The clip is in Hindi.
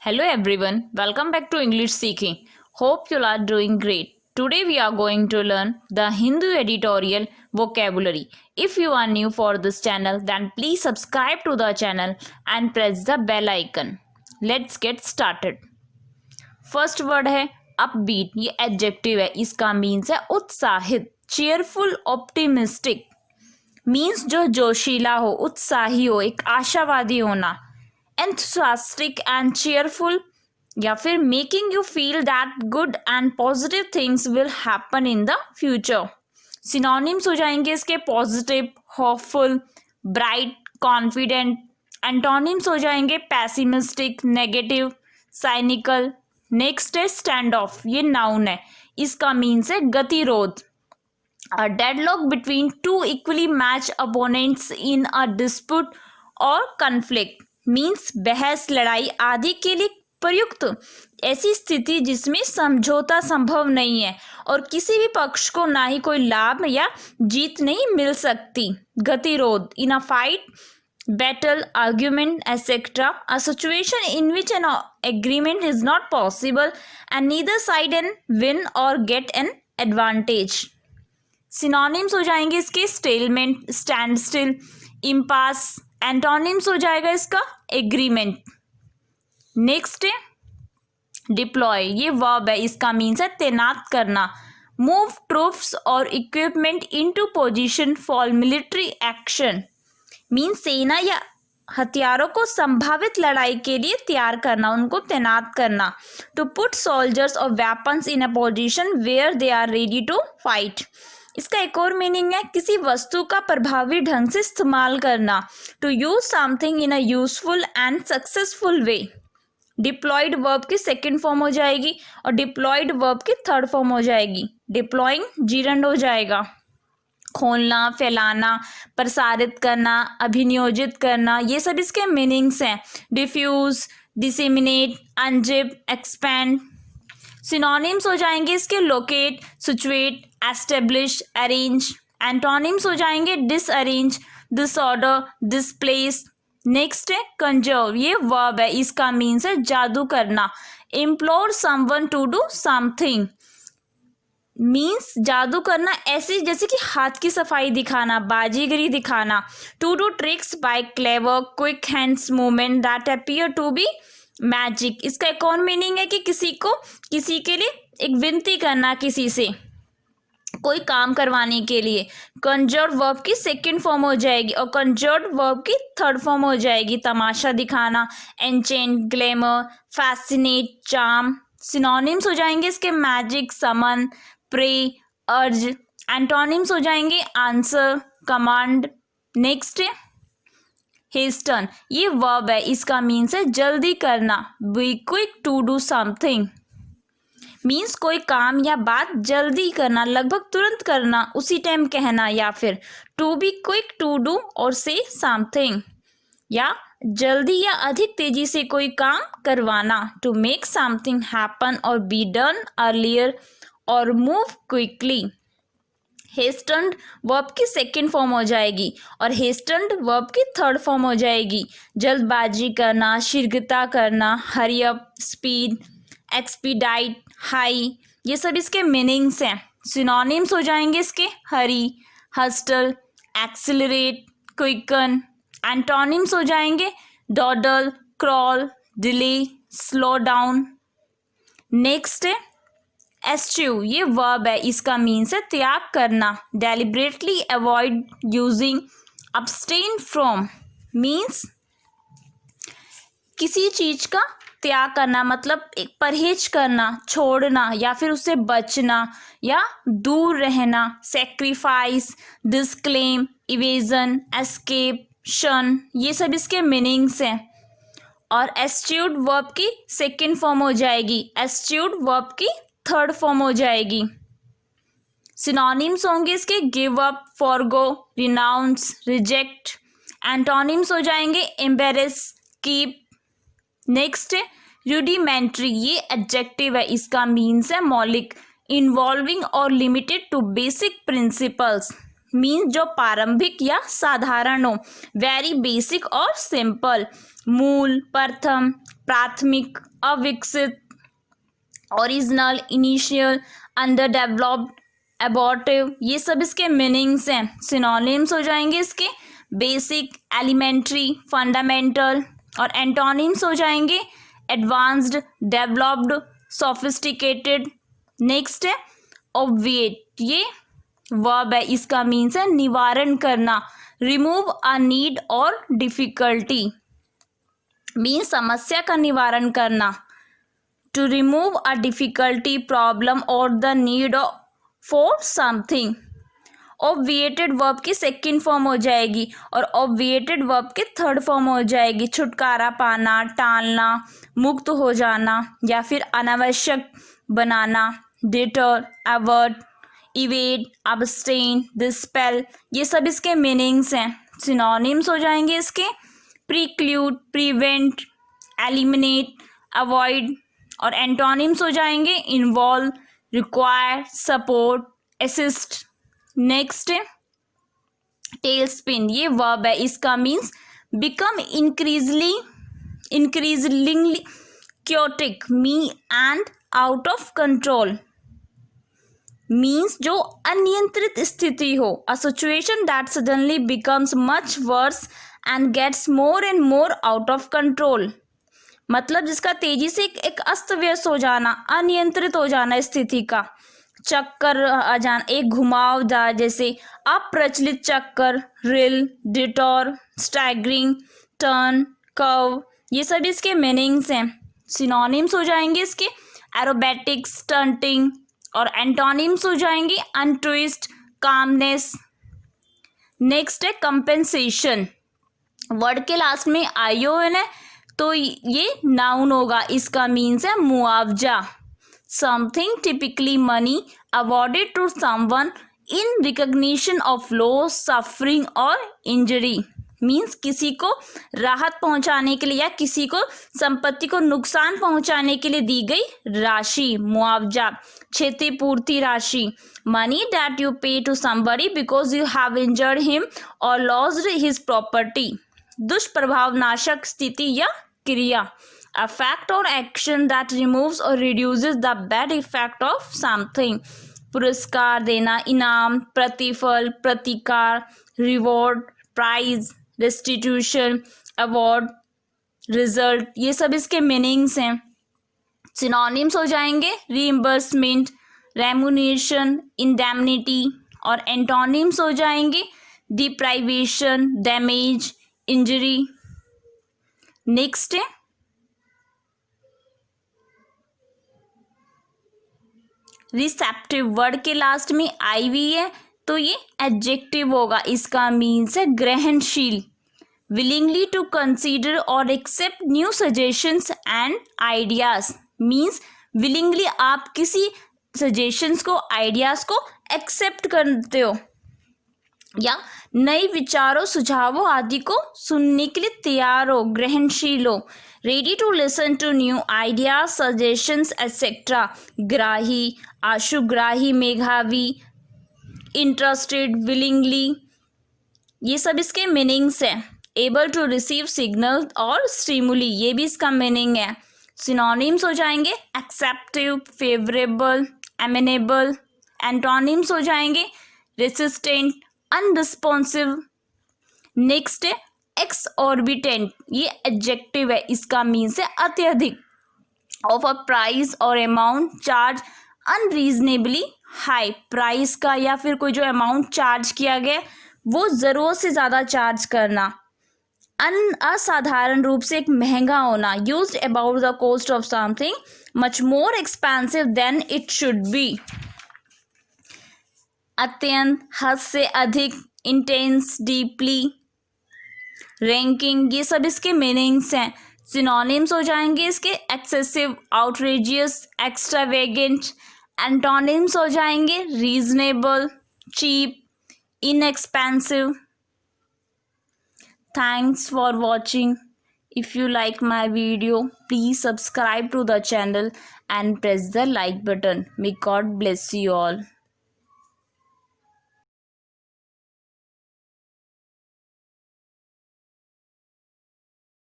Hello everyone, welcome back to English Seeking. Hope you are doing great. Today we are going to learn the Hindu editorial vocabulary. If you are new for this channel, then please subscribe to the channel and press the bell icon. Let's get started. First word है अपबीट. ये एडजेक्टिव है. इसका मीन्स है उत्साहित, चेयरफुल, ऑप्टिमिस्टिक. मीन्स जो जोशीला हो, उत्साही हो, एक आशावादी होना. enthusiastic and cheerful या फिर making you feel that good and positive things will happen in the future. Synonyms हो जाएंगे इसके positive, hopeful, bright, confident. Antonyms हो जाएंगे पैसिमिस्टिक, नेगेटिव, साइनिकल. नेक्स्ट है स्टैंड ऑफ. ये नाउन है. इसका मीन्स है गतिरोध. A deadlock between two equally matched opponents in a dispute or conflict means बहस, लड़ाई आदि के लिए प्रयुक्त ऐसी स्थिति जिसमें समझौता संभव नहीं है और किसी भी पक्ष को ना ही कोई लाभ या जीत नहीं मिल सकती. गतिरोध. In a fight, battle, argument, etc. A situation in which an agreement is not possible and neither side can win or get an advantage. Synonyms हो जाएंगे इसके स्टेलमेंट, स्टैंड स्टिल, इम्पास. एंटोनिम्स हो जाएगा इसका एग्रीमेंट. नेक्स्ट है डिप्लॉय. ये वर्ब है. इसका मीन्स है तैनात करना. मूव ट्रूप्स और equipment into position for military action. Means सेना या हथियारों को संभावित लड़ाई के लिए तैयार करना, उनको तैनात करना. टू पुट सोल्जर्स और weapons in a position where they are ready to fight. इसका एक और मीनिंग है किसी वस्तु का प्रभावी ढंग से इस्तेमाल करना. To use something in a useful and successful way. Deployed verb की सेकंड फॉर्म हो जाएगी और डिप्लॉयड वर्ब की थर्ड फॉर्म हो जाएगी. डिप्लॉइंग जीरंड हो जाएगा. खोलना, फैलाना, प्रसारित करना, अभिनियोजित करना, ये सब इसके मीनिंग्स हैं. Diffuse, disseminate, unzip, expand. Synonyms हो जाएंगे इसके locate, situate, establish, arrange. Antonyms हो जाएंगे डिसअरेंज, डिसऑर्डर, डिसप्लेस. नेक्स्ट है कंजर्व. ये वर्ब है. इसका मीन्स है जादू करना. Implore someone to do something. Means जादू करना ऐसी जैसे कि हाथ की सफाई दिखाना, बाजीगरी दिखाना. To do tricks by clever quick hands movement that appear to be magic. इसका एक और मीनिंग है कि किसी के लिए एक विनती करना, किसी से कोई काम करवाने के लिए. कंजर्ड वर्ब की सेकंड फॉर्म हो जाएगी और कंजर्ड वर्ब की थर्ड फॉर्म हो जाएगी तमाशा दिखाना. Enchant, glamour, fascinate, charm. Synonyms हो जाएंगे इसके magic, summon, pray, urge. Antonyms हो जाएंगे आंसर, कमांड. नेक्स्ट है हेस्टन. ये वर्ब है. इसका मीन्स है जल्दी करना. Be quick to do something. Means कोई काम या बात जल्दी करना, लगभग तुरंत करना, उसी टाइम कहना. या फिर to be quick to do or say something, या जल्दी या अधिक तेजी से कोई काम करवाना. टू मेक समथिंग हैपन और बी डन अर्लियर और मूव क्विकली. हेस्टेंड वर्ब की सेकंड फॉर्म हो जाएगी और हेस्टेंड वर्ब की थर्ड फॉर्म हो जाएगी. जल्दबाजी करना, शीघ्रता करना, hurry up, speed, expedite, hie. ये सब इसके मीनिंग्स हैं. सिनोनिम्स हो जाएंगे इसके hurry, hustle, accelerate, quicken. Antonyms हो जाएंगे dawdle, crawl, delay, slow down. Next है एस्च्यू. ये वर्ब है. इसका मीन्स है त्याग करना. Deliberately avoid using, abstain from. Means किसी चीज का त्याग करना, मतलब एक परहेज करना, छोड़ना या फिर उससे बचना या दूर रहना. सेक्रीफाइस, डिस्क्लेम, इवेजन, एस्केप, शन. ये सब इसके मीनिंग्स हैं. और एस्च्यूड वर्ब की सेकंड फॉर्म हो जाएगी. एस्च्यूड वर्ब की थर्ड फॉर्म हो जाएगी. सिनोनिम्स होंगे इसके give up, forgo, renounce, reject. Antonyms हो जाएंगे एम्बेरेस, कीप. नेक्स्ट है रूडिमेंट्री. ये एडजेक्टिव है. इसका मीन्स है मौलिक, involving or limited to basic principles. Means जो प्रारंभिक या साधारण हो, वेरी बेसिक और सिंपल, मूल, प्रथम, प्राथमिक, अविकसित, original, initial, under developed, abortive, ये सब इसके मीनिंग्स हैं। सिनोनिम्स हो जाएंगे इसके बेसिक, एलिमेंट्री, फंडामेंटल, और एंटोनिम्स हो जाएंगे एडवांस्ड, डेवलप्ड, सोफिस्टिकेटेड। नेक्स्ट है ऑब्विएट, ये वर्ब है, इसका मीन्स है निवारण करना, रिमूव अ नीड और डिफिकल्टी, मीन्स समस्या का निवारण करना, to remove a difficulty, problem और the need for something. Obviated verb की सेकंड फॉर्म हो जाएगी और ऑब्विएटेड वर्ब की थर्ड फॉर्म हो जाएगी छुटकारा पाना, टालना, मुक्त हो जाना या फिर अनावश्यक बनाना, deter, avert, evade, abstain, dispel, ये सब इसके मीनिंग्स हैं। सिनोनिम्स हो जाएंगे इसके प्रीक्लूड, प्रिवेंट, एलिमिनेट, अवॉइड, और एंटोनिम्स हो जाएंगे involve, require, support, assist. Next है टेल स्पिन, ये वर्ब है, इसका means become increasingly chaotic, me and out of control, means जो अनियंत्रित स्थिति हो, a situation that suddenly becomes much worse and gets more and more out of control, मतलब जिसका तेजी से एक अस्त व्यस्त हो जाना, अनियंत्रित हो जाना स्थिति का, चक्कर आ जाना, एक घुमावदार जैसे अप्रचलित चक्कर, रिल, डिटोर, स्टैगरिंग, टर्न, कर्व, ये सब इसके मीनिंग्स हैं। सिनोनिम्स हो जाएंगे इसके एरोबैटिक्स, स्टंटिंग, और एंटोनिम्स हो जाएंगे अनट्विस्ट, कामनेस। नेक्स्ट है कंपेंसेशन, वर्ड के लास्ट में आईओ है ना, तो ये नाउन होगा, इसका मीन्स है मुआवजा, something typically money awarded to someone in recognition of loss, suffering or injury, means किसी को राहत पहुंचाने के लिए या किसी को संपत्ति को नुकसान पहुंचाने के लिए दी गई राशि, मुआवजा, क्षतिपूर्ति राशि, money that you pay to somebody because you have injured him or lost his property, दुष्प्रभाव नाशक स्थिति या क्रिया, a fact or action that removes or reduces the bad effect of something, पुरस्कार देना, इनाम, प्रतिफल, प्रतिकार, reward, prize, restitution, award, result, ये सब इसके मीनिंग्स हैं। सिनोनिम्स हो जाएंगे रीइंबर्समेंट, रेम्यूनरेशन, इंडेमनिटी, और एंटोनिम्स हो जाएंगे डिप्राइवेशन, डैमेज, इंजरी। नेक्स्ट है रिसेप्टिव, वर्ड के लास्ट में आईवी है तो ये एडजेक्टिव होगा, इसका मीन्स है ग्रहणशील, willingly to consider or accept new suggestions and ideas, means willingly आप किसी सजेशंस को, आइडियाज को एक्सेप्ट करते हो या नए विचारों, सुझावों आदि को सुनने के लिए तैयार हो, ग्रहणशील हो, ready to listen to new ideas, suggestions et cetera, ग्राही, आशुग्राही, मेधावी, इंटरेस्टेड, विलिंगली, ये सब इसके मीनिंग्स हैं। एबल टू रिसीव सिग्नल और स्टिमुली, ये भी इसका मीनिंग है। सिनोनिम्स हो जाएंगे एक्सेप्टिव, फेवरेबल, एमिनेबल, एंटोनिम्स हो जाएंगे रेसिस्टेंट, अनरिस्पॉन्सिव। नेक्स्ट है एक्सऑर्बिटेंट, ये एडजेक्टिव है, इसका मीन्स है अत्यधिक, ऑफ अ प्राइस और amount charge unreasonably high, price का या फिर कोई जो अमाउंट चार्ज किया गया वो ज़रूरत से ज़्यादा चार्ज करना, असाधारण रूप से एक महंगा होना, used about the cost of something much more expensive than it should be, अत्यंत, हद से अधिक, इंटेंस, डीपली, रैंकिंग, ये सब इसके मीनिंग्स हैं। सिनोनिम्स हो जाएंगे इसके एक्सेसिव, आउटरेजियस, एक्स्ट्रावेगेंट, एंटोनिम्स हो जाएंगे reasonable, cheap, inexpensive. Thanks for watching. If you like my video, please subscribe to the channel and press the like button. May God bless you all.